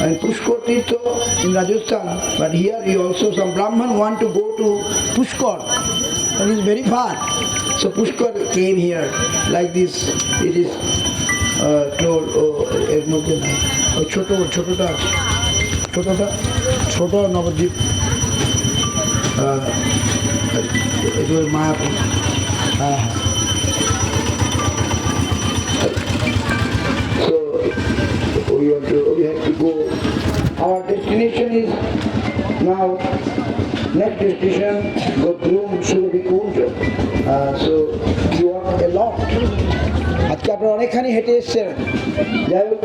and Pushkar Tirtha in Rajasthan. But here you also some Brahman want to go to Pushkar, and it's very far. So Pushkar came here like this. It is told. Oh, এর মধ্যে নাই। ওই ছোটটা আছে। ছোট Nabadwip. it was Mayapur. So we have to go. Our destination is now. Next destination, Godrum Surabikund. So you walk a lot. আজকে আপনারা অনেকখানি হেঁটে এসছেন। যাই হোক,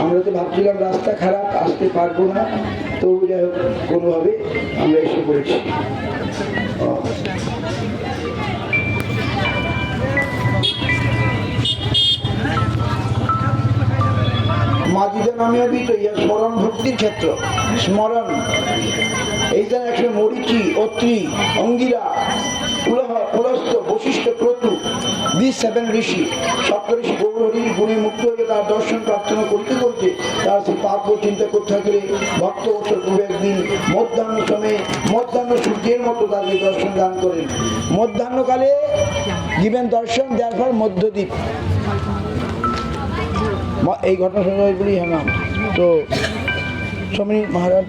আমরা তো ভাবছিলাম রাস্তা খারাপ, আসতে পারবো না, তো যাই হোক কোনোভাবে আমরা এসে পড়েছি। মাজিদা নামে তো ইয়া স্মরণ ভক্তির ক্ষেত্র, স্মরণ এইখানে একসময় মরিচি, অত্রি, অঙ্গিরা, পুলহ, পুলস্ত, বশিষ্ঠ, ক্রতু, দিস সেভেন ঋষি, সপ্তঋষি গৌরহরির গুণে মুক্ত হয়ে তার দর্শন প্রার্থনা করতে করতে তার সেই পাপ চিন্তা করতে থাকলে ভক্ত বছর পূর্বে একদিন মধ্যাহ্ন সময়ে মধ্যাহ্ন সূর্যের মতো তাদের দর্শন দান করেন। মধ্যাহ্নকালে গিভেন দর্শন দেওয়ার পর মধ্যদ্বীপ, এই ঘটনা সবাইগুলি হ্যাঁ। তো সমী মহারাজ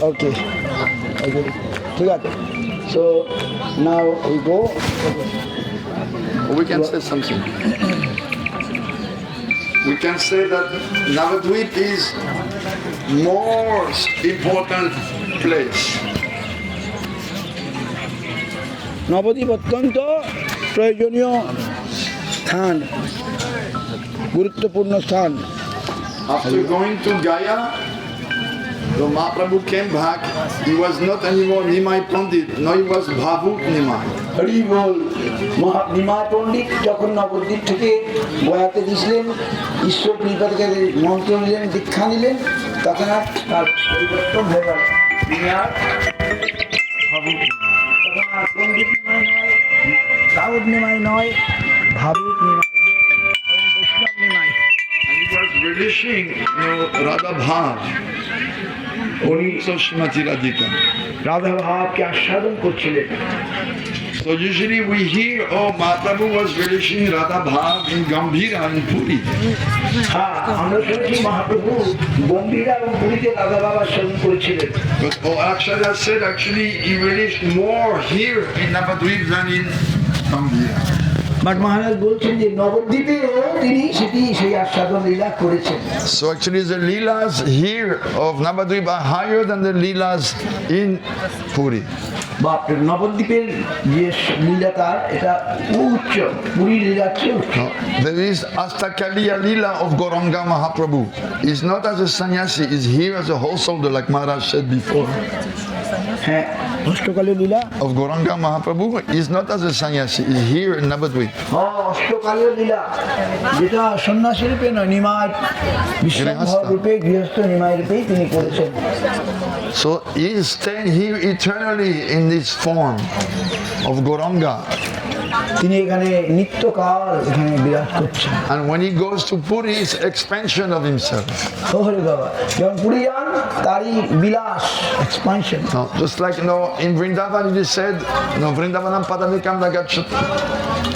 ওকে, ঠিক আছে। So now we go. We can say something. We can say that Navadvip is most important place. Nabadwip অত্যন্ত প্রয়োজনীয় স্থান, গুরুত্বপূর্ণ স্থান। After going to Gaya, the Mahaprabhu came back. He was not anymore Nimai Pandit, no, he was Bhavuk Nimai. Hari বল। নিমাই পণ্ডিত যখন নবদ্বীপ থেকে গয়াতে দিয়েছিলেন, ঈশ্বর কৃপা থেকে মন্ত্র নিলেন, দীক্ষা নিলেন, তখন আর তার পরিবর্তন হয়ে গেল। পণ্ডিত নিমাই নয়, কাউড নিমাই নয়, ভাবুক নিমাই, বৈষ্ণব Nimai. And he was relishing, Radha Bhav. Only so Srimati Radhika. Radha ভাবকে আস্বাদন করছিলেন। So usually we hear, oh, Mahaprabhu was relishing Radha Bhav in Gambhira in Puri. হ্যাঁ, আমরা শুনেছি মহাপ্রভু গম্ভীরা এবং পুরীতে রাধা বাবা আস্বাদন করেছিলেন। But Acharya said actually he relished more here in Navadvip than in Gambhira. But Maharaj বলছেন যে নবদ্বীপেও তিনি সেটি সেই আস্বাদন লীলা করেছেন। So actually the leelas here of Navadvip are higher than the leelas in Puri. বাপরে, নবদ্বীপের যে লীলা তার এটা উচ্চ, পুরীর লীলা চেয়ে উচ্চ। No, there is Astakaliya Leela of Gauranga Mahaprabhu. He's not as a sannyasi, he's here as a householder like Maharaj said before. হ্যাঁ, অষ্টকালীয় লীলা Of Gauranga Mahaprabhu is not as a sannyasi, he's here in Navadvip. অষ্টকালীয় লীলা যেটা সন্ন্যাসী রূপে নয়, নিমাই বিশ্বম্ভর রূপে, গৃহস্থ নিমাই রূপেই তিনি করেছেন। So he is staying here eternally in this form of Gauranga. তিনি এখানে নিত্যকাল এখানে বিরাজ করছেন। And when he goes to Puri, it's expansion of himself. হরে বাবা, যখন পুরী যান তারই বিলাস, expansion. No, just like in Vrindavan it is said, Vrindavanam padamikam nagachat.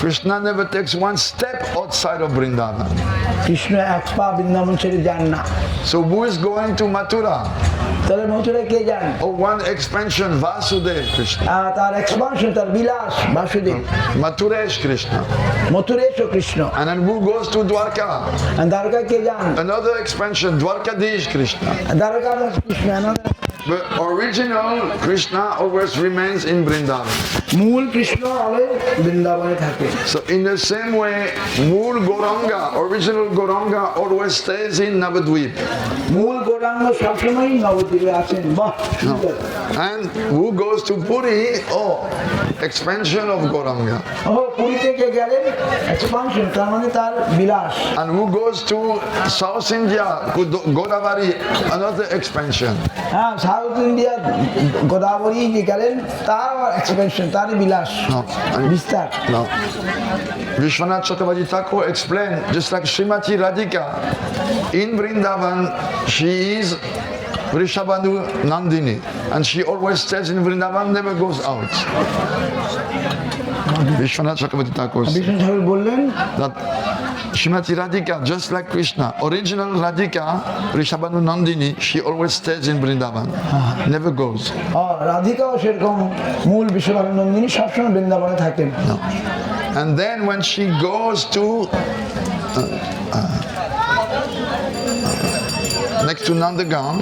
Krishna never takes one step outside of Vrindavan. Krishna এক পা বৃন্দাবন ছেড়ে যান না। So who is going to Mathura? তাহলে মথুরায় কে যান? Oh, one expansion, Vasudev Krishna. তার expansion, তার বিলাস, Basudeb. Mathura is Krishna. Mathuresh Krishna. And then who goes to Dwarka? দ্বারকায় কে যান? Another expansion, Dwarkadish Krishna. Dwarka Krishna. But original Krishna always remains in Vrindavan. মূল Krishna always বৃন্দাবনে থাকে। So in the same way, Mool Gauranga, original Gauranga always stays in Navadvip. মূল গৌরাঙ্গ সবসময় নবদ্বীপে আছেন। বাহ, সুন্দর। And who goes to Puri? Oh, expansion of Gauranga. Puri থেকে গেলেন, এক্সপানশন, তার মানে তার বিলাস। And who goes to South India, Godavari, another expansion. হ্যাঁ, সাউথ ইন্ডিয়া গোদাবরী যে গেলেন তার এক্সপেনশন, তারই বিলাস, বিস্তার। No. Vishwanath Chakravarti Thakur explained, just like Srimati Radhika, in Vrindavan, she is Vrishabhanu Nandini, and she always stays in Vrindavan, never goes out. Vishwanath Chakravarti Thakur said Vishnu ঠাকুর বললেন that Srimati Radhika, just like Krishna, original Radhika, Vrishabhanu Nandini, she always stays in Vrindavan, never goes. রাধিকাও সেরকম মূল বিশ্বভানন্দিনী সবসময় বৃন্দাবনে থাকেন। No. And then when she goes to next to Nandagaon,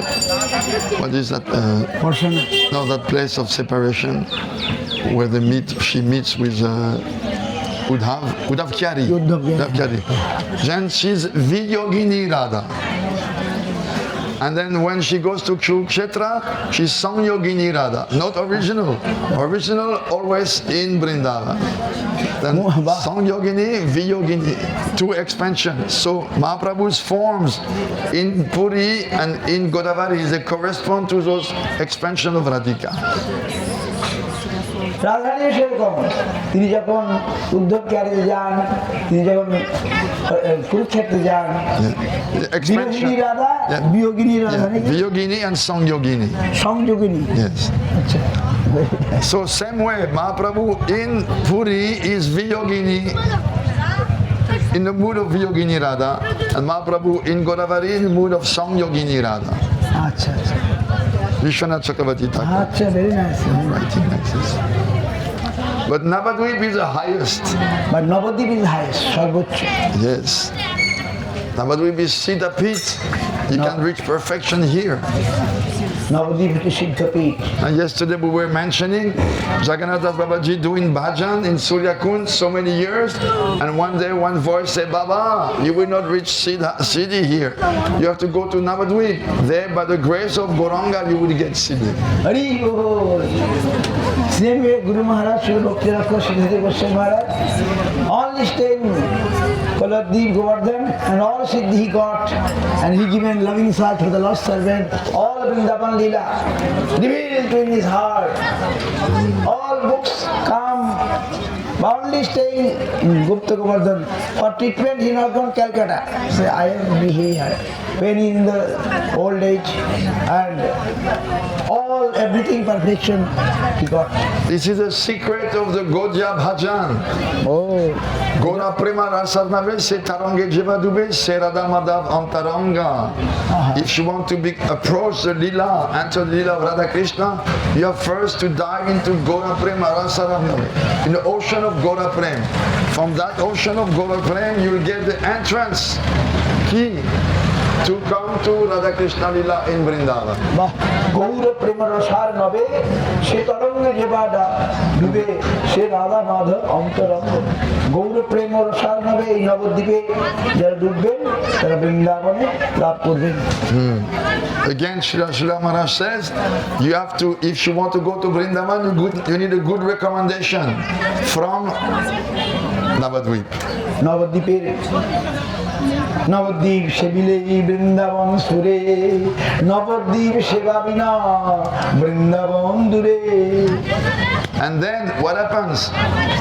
what is that? No, that place of separation where they meet. She meets with Uddhav Kyari. Uddhav Kyari. Then she's Viyogini Radha. And then when she goes to Kurukshetra, she's Samyogini Radha, not original. Original always in Vrindavan. Then Samyogini, Viyogini, two expansions. So Mahaprabhu's forms in Puri and in Godavari, they correspond to those expansions of Radhika. Radharani সেরকম, তিনি যখন উদ্ধব ক্যারিতে যান, তিনি যখন কুরুক্ষেত্রে যান, The বিয়োগিনী Radha, Yeah. বিয়োগিনী Radha নাকি Viyogini and Samyogini. সংযোগিনী। Yes. আচ্ছা, So same way, Mahaprabhu in Puri is Viyogini, in the mood of Viyogini Radha, and Mahaprabhu in Godavari in the mood of Samyogini Radha. আচ্ছা, আচ্ছা, Vishwanath Chakravarti Thakur আচ্ছা, very nice. writing like this. But Navadvip is the highest. But Nabadwip is highest, সর্বোচ্চ। Yes. Navadvip is Siddha Pit. You can reach perfection here. Nabadwip হচ্ছে সিদ্ধপীঠ। And yesterday we were mentioning Jagannath Das Babaji doing bhajan in Suryakund so many years, and one day one voice said, Baba, you will not reach Siddhi here. You have to go to Navadvip. There, by the grace of Gauranga, you will get Siddhi. Hari ball. Same way Guru Maharaj, Sri Bhakti Rakha, Siddhideva Goswami Maharaj, all these 10 Koladdeep, Govardhan, and all Siddhi he got, and he given loving salt to the lost servant, all Vrindavan Leela, revealed to in his heart. All books come, but only staying in Gupta Govardhan. For treatment, he not gone Calcutta. Say, I am here. When he in the old age, and all everything perfection he got. This is the secret of the Godja Bhajan. Oh, Gora Prema Rasarnave se tarange jevadube se Radha Madhav Antaranga. If you want to approach the Lila, enter the Lila of Radha Krishna, you have first to dive into Gora Prema Rasarnave, in the ocean of Gora Prem. From that ocean of Gora Prem, you will get the entrance key to come to Radha Krishna Lila in Vrindavan. বাহ, গৌর প্রেম রসার নবে সে তরঙ্গে যে বাডা ডুবে সে রাধা মাধব অন্তরঙ্গ। গৌর প্রেম রসার নবে এই নবদ্বীপে যারা ডুববেন তারা বৃন্দাবনে লাভ করবেন। Again, Srila Maharaj says, you have to, if you want to go to Vrindavan, you need a good recommendation from Navadvip. নবদ্বীপের নবদ্বীপ সেবিলে বৃন্দাবন সুরে, নবদ্বীপ সেবা বিনা বৃন্দাবন দূরে। And then what happens?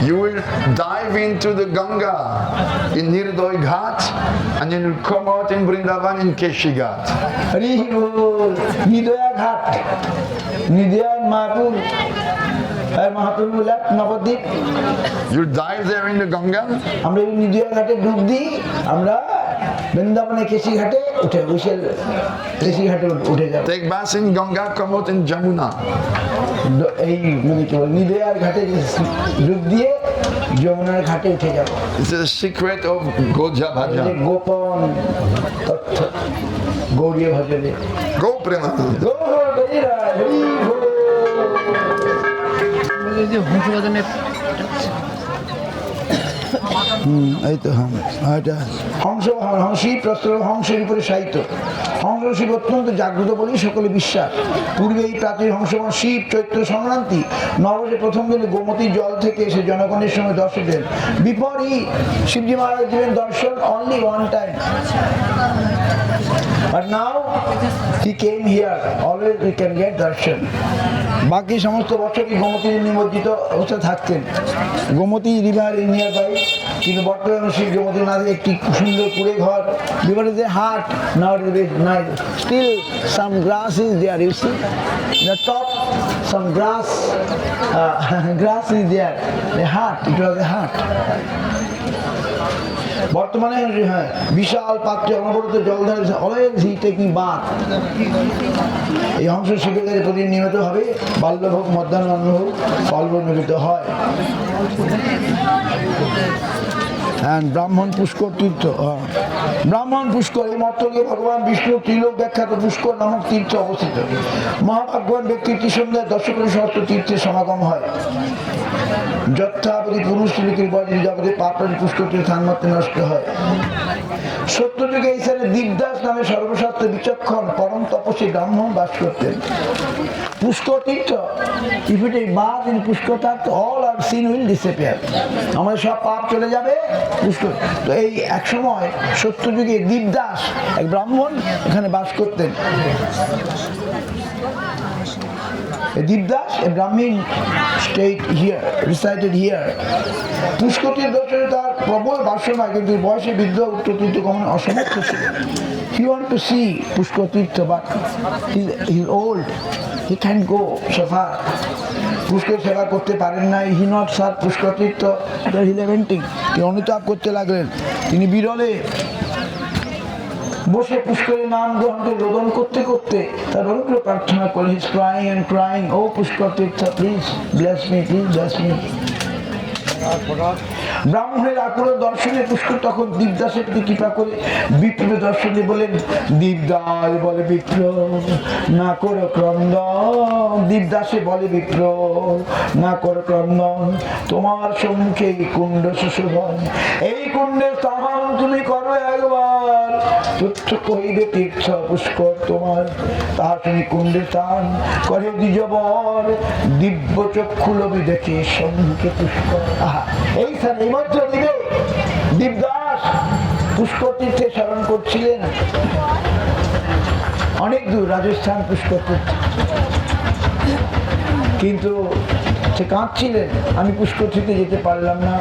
You will dive into the Ganga in Nirdoy Ghat, and then you come out in Vrindavan in Keshi Ghat. Hari বল। নিদয়া ঘাট, নিদয়া মাহাপুর, আর মহাপ্রভু লাভ Nabadwip. You dive there in the Ganga, আমরা এই নিদয়া ঘাটে ডুব দিই, আমরা বৃন্দাবনে কেশি ঘাটে উঠে বসে কেশি ঘাটে উঠে যাব। take bath in Ganga, come out in Jamuna. এই মানে কি বল, নিদয়ার ঘাটে ডুব দিয়ে যমুনার ঘাটে উঠে যাব। This is the secret of Godja যে Bhajan. গোপন তথ্য গৌরীয় ভজনে। Go Premanand. এই তো হংসী প্রস্তুত হংসের উপরে সাহিত্য। হংস শিব অত্যন্ত জাগ্রত বলেই সকলে বিশ্বাস। পূর্বে এই প্রাচীন হংসমান শিব চৈত্র সংক্রান্তি নববর্ষে প্রথম দিনে গোমতীর জল থেকে এসে জনগণের সঙ্গে দর্শন দেন। বিপরীত শিবজি মহারাজ দিবেন দর্শন only one time, but But now he came here. Always we can get darshan. বাকি সমস্ত বছরই গোমতী নিমজ্জিত অবস্থায় থাকতেন। Gomti river in nearby, কিন্তু বর্তমানে সেই গোমতী নদী একটি সুন্দর কুড়ে ঘর, বিভার is a hut, now it is nice, still some grass is there, you see the top some grass grass is there, a hut, it was a hut. বর্তমানে হ্যাঁ বিশাল পাত্রে অনবরত জল ঢালে, অলওয়েজ হি টেকিং বাথ। এই হংস শিবিকারী প্রতিদিন নিয়মিতভাবে বাল্যভোগ, মধ্যাহ্ন অন্নভোগ, ফলভোগ নিবেদিত হয়। And ব্রাহ্মণ পুষ্কর তীর্থ, ব্রাহ্মণ পুষ্কর এই মর্তকে ভগবান বিষ্ণু ত্রিলোক ব্যাখ্যাত পুষ্কর নামক তীর্থ অবস্থিত। মহাভাগ্যবান ব্যক্তির সন্ধ্যায় দর্শকের সমস্ত তীর্থের সমাগম হয়। যথাপতি পুরুষ লোকের বয়স যাবতীয় পাপের পুষ্করটির স্থান মাত্র নষ্ট হয়। সত্যযুগে এই স্থানে দীপদাস নামে সর্বশাস্ত্র বিচক্ষণ পরম তপস্বী ব্রাহ্মণ বাস করতেন। পুষ্কর তীর্থ, if it is bath in Pushkar Tirtha, all our sin will disappear. আমাদের সব পাপ চলে যাবে পুষ্কর। তো এই এক সময় সত্যযুগে দীপদাস এক ব্রাহ্মণ এখানে বাস করতেন। Deepdas, a Brahmin, stayed here, resided here. পুষ্করটির দর্শনে তার প্রবল বাসনা, কিন্তু বয়সে বৃদ্ধ উত্তর তীর্থ গমন অসমর্থ ছিল। He want to see Pushkar Tirtha, but he is old. He can't go so far. Pushkar সেবা করতে পারেন নাই। হি নট সার পুষ্কর তীর্থ, হি লেমেন্টিং। তিনি অনুতাপ করতে লাগলেন। তিনি বিরলে বসে পুষ্করের নাম গ্রহণ করে রোদন করতে করতে তার অনুগ্রহ প্রার্থনা করলেন। He is crying and crying, ও Pushkar Tirth, please bless me, please bless me. ব্রাহ্মণের আকুল দর্শনে পুষ্কর তখন দীপদাসের প্রতি কৃপা করে বিপ্র দর্শনে বলেন, দীপদাস বলে বিপ্র না করো ক্রন্দন, দীপদাসে বলে বিপ্র না করো ক্রন্দন, তোমার সম্মুখে এই কুণ্ড সুশোভন, এই কুণ্ডের স্থান তুমি করো একবার, প্রত্যক্ষ হইবে তীর্থ পুষ্কর তোমার, তাহা তুমি কুণ্ডের স্থান করে দ্বিজবর, দিব্য চক্ষু লোভী দেখে সম্মুখে পুষ্কর। এই স্থানে এই মাত্র দিবে দীপদাস পুষ্কর তীর্থে স্মরণ করছিলেন। অনেক দূর রাজস্থান পুষ্কর তীর্থ, কিন্তু সে কাঁদছিলেন, আমি পুষ্কর তীর্থে যেতে পারলাম না।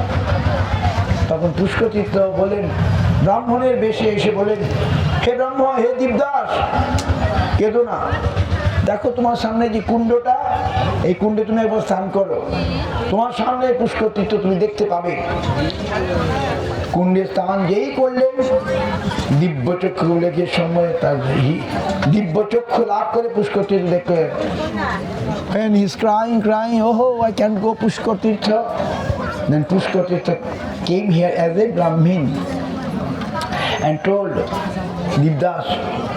তখন পুষ্কর তীর্থ বলেন, ব্রাহ্মণের বেশে এসে বলেন, হে ব্রাহ্মণ, হে দীপদাস, কেঁদো না, দেখো তোমার সামনে যে কুণ্ডটা, এই কুণ্ডে তুমি একবার স্নান করো, তোমার সামনে পুষ্কর তীর্থ তুমি দেখতে পাবে। কুণ্ডে স্নান যেই করলেন, দিব্য চক্ষু লেখের সময় তার দিব্য চক্ষু লাভ করে পুষ্কর তীর্থ দেখতে। And he is crying, oh, I can't go Pushkar Tirtha. Then Pushkar Tirtha came here as a Brahmin and told Deepdas,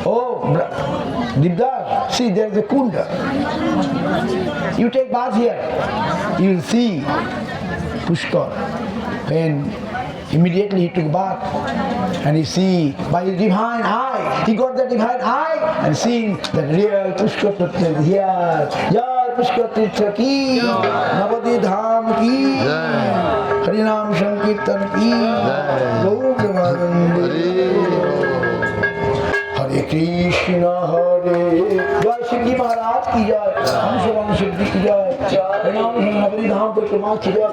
oh, Deepdas, see there is a kunda. You take bath here, you will see Pushkar. When immediately he took bath and he see by his divine eye, he got the divine eye and seen the real Pushkar Tirtha is here. Jai Pushkar Tirtha ki, Navadhi Dham ki, Harinam Sankirtan ki, Gaur Premanande. Hare Krishna, Hare Jai Shivji Maharaj ki jai, Hamsavan Shivji ki jai, Harinam Sankirtan ki jai,